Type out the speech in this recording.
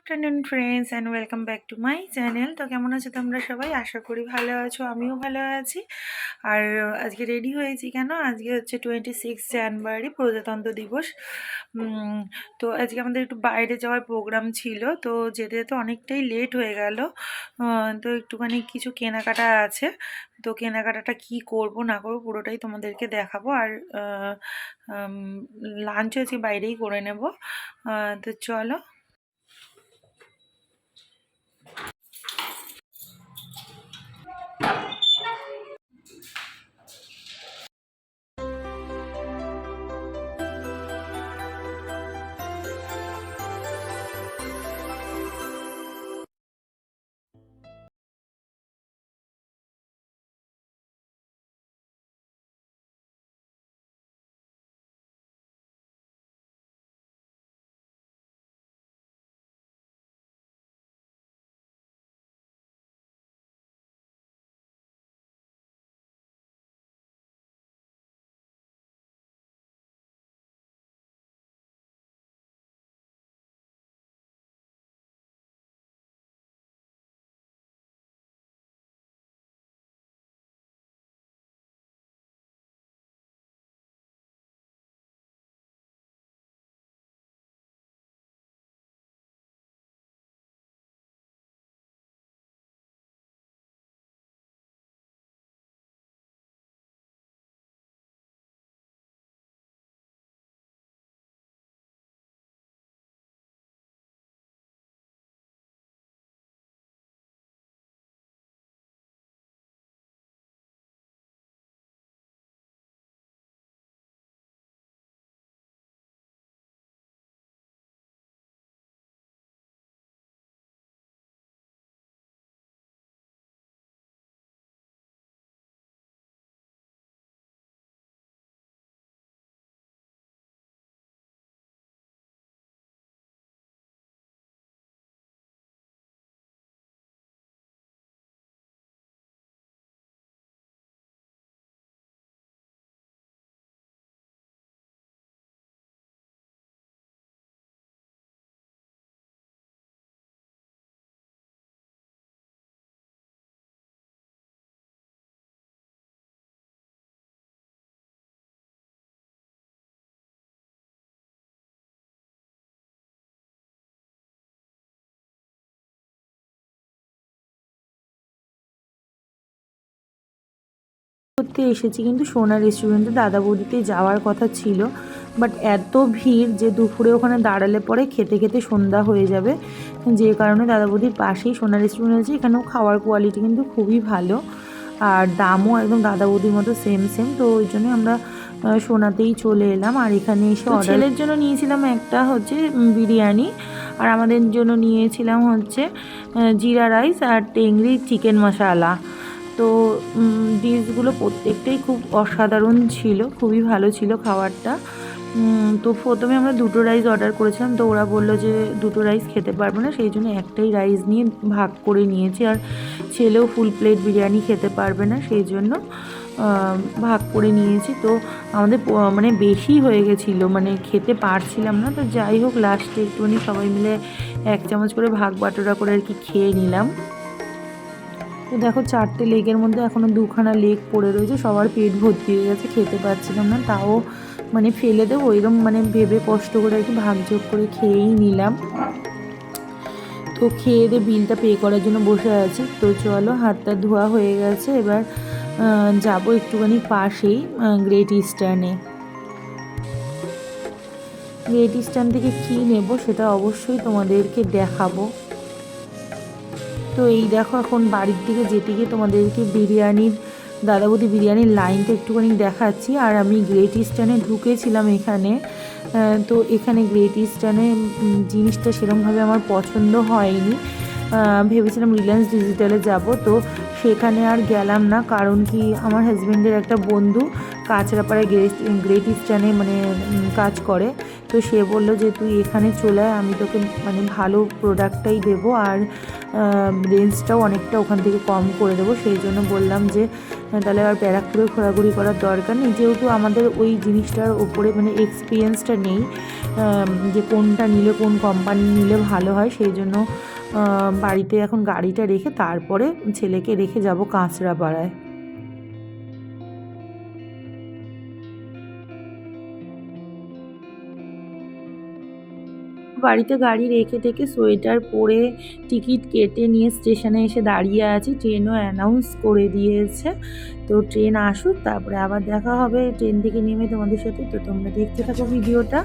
Afternoon friends and welcome back to my channel. তো কেমন আছো তোমরা সবাই? আশা করি ভালো আছো, আমিও ভালো আছি। আর আজকে রেডি হয়েছি কেন? আজকে হচ্ছে 26 জানুয়ারি, প্রজাতন্ত্র দিবস। তো আজকে আমাদের একটু বাইরে যাওয়ার প্রোগ্রাম ছিল, তো যেতে যেতে অনেকটাই লেট হয়ে গেল। তো একটুখানি কিছু কেনাকাটা আছে, তো কেনাকাটাটা কি করব না করব পুরোটাই তোমাদেরকে দেখাবো। আর লাঞ্চও আজকে বাইরেই করে নেব। তো চলো। করতে এসেছি, কিন্তু সোনা রেস্টুরেন্টে দাদা বৌদিতে যাওয়ার কথা ছিল, বাট এত ভিড় যে দুপুরে ওখানে দাঁড়ালে পরে খেতে খেতে সন্ধ্যা হয়ে যাবে। যে কারণে দাদা বৌদির পাশেই সোনা রেস্টুরেন্ট আছে, এখানেও খাওয়ার কোয়ালিটি কিন্তু খুবই ভালো আর দামও একদম দাদা বৌদির মতো সেম সেম। তো ওই জন্য আমরা সোনাতেই চলে এলাম। আর এখানে এসে ছেলের জন্য নিয়েছিলাম একটা হচ্ছে বিরিয়ানি, আর আমাদের জন্য নিয়েছিলাম হচ্ছে জিরা রাইস আর টেংরি চিকেন মশালা। তো ডিশগুলো প্রত্যেকটাই খুব অসাধারণ ছিল, খুবই ভালো ছিল খাবারটা। তো প্রথমে আমরা দুটো রাইস অর্ডার করেছিলাম, তো ওরা বললো যে দুটো রাইস খেতে পারবে না, সেই জন্য একটাই রাইস নিয়ে ভাগ করে নিয়েছি। আর ছেলেও ফুল প্লেট বিরিয়ানি খেতে পারবে না, সেই জন্য ভাগ করে নিয়েছি। তো আমাদের মানে বেশি হয়ে গেছিলো, মানে খেতে পারছিলাম না। তো যাই হোক, লাস্টে একটুখানি সবাই মিলে 1 চামচ করে ভাগ বাটোরা করে আর কি খেয়ে নিলাম। তো দেখো, 4টে লেগের মধ্যে এখনও 2খানা লেগ পড়ে রয়েছে, সবার পেট ভর্তি হয়ে গেছে, খেতে পারছিলাম না, তাও মানে ফেলে দেবো এরকম মানে ভেবে কষ্ট করে একটু ভাগযোগ করে খেয়েই নিলাম। তো খেয়ে দিয়ে বিলটা পে করার জন্য বসে আছি। তো চলো, হাতটা ধোয়া হয়ে গেছে, এবার যাব একটুখানি পাশেই গ্রেট ইস্টার্নে। গ্রেট ইস্টার্ন থেকে কী নেব সেটা অবশ্যই তোমাদেরকে দেখাবো। তো এই দেখো, এখন বাড়ির দিকে যেতে গিয়ে তোমাদেরকে দাদা বৌদি বিরিয়ানির লাইনটা একটুখানি দেখাচ্ছি। আর আমি গ্রেট ইস্টার্নে ঢুকেছিলাম এখানে। তো এখানে গ্রেট ইস্টার্নে জিনিসটা সেরকমভাবে আমার পছন্দ হয়নি। ভেবেছিলাম রিলায়েন্স ডিজিটালে যাব, তো সেখানে আর গেলাম না। কারণ কি, আমার হাজব্যান্ডের একটা বন্ধু কাঁচরাপাড়ায় গ্রেট ইস্টার্নে মানে কাজ করে, তো সে বলল যে তুই এখানে চলে আয়, আমি তোকে মানে ভালো প্রোডাক্টটাই দেবো আর রেঞ্জটাও অনেকটা ওখান থেকে কম করে দেবো। সেই জন্য বললাম যে তাহলে আর ব্যারাকপুরে ঘোরাঘুরি করার দরকার নেই, যেহেতু আমাদের ওই জিনিসটার ওপরে মানে এক্সপিরিয়েন্সটা নেই যে কোনটা নিলে কোন কোম্পানি নিলে ভালো হয়। সেই জন্য বাড়িতে এখন গাড়িটা রেখে তারপরে ছেলেকে রেখে যাব কাঁচরাপাড়ায়। বাড়িতে গাড়ি রেখে টেকে সোয়েটার পরে টিকিট কেটে নিয়ে স্টেশনে এসে দাঁড়িয়ে আছি। ট্রেনও অ্যানাউন্স করে দিয়েছে, তো ট্রেন আসুক তারপরে আবার দেখা হবে ট্রেন থেকে নেমে তোমাদের সাথে। তো তোমরা দেখতে থাকো ভিডিওটা।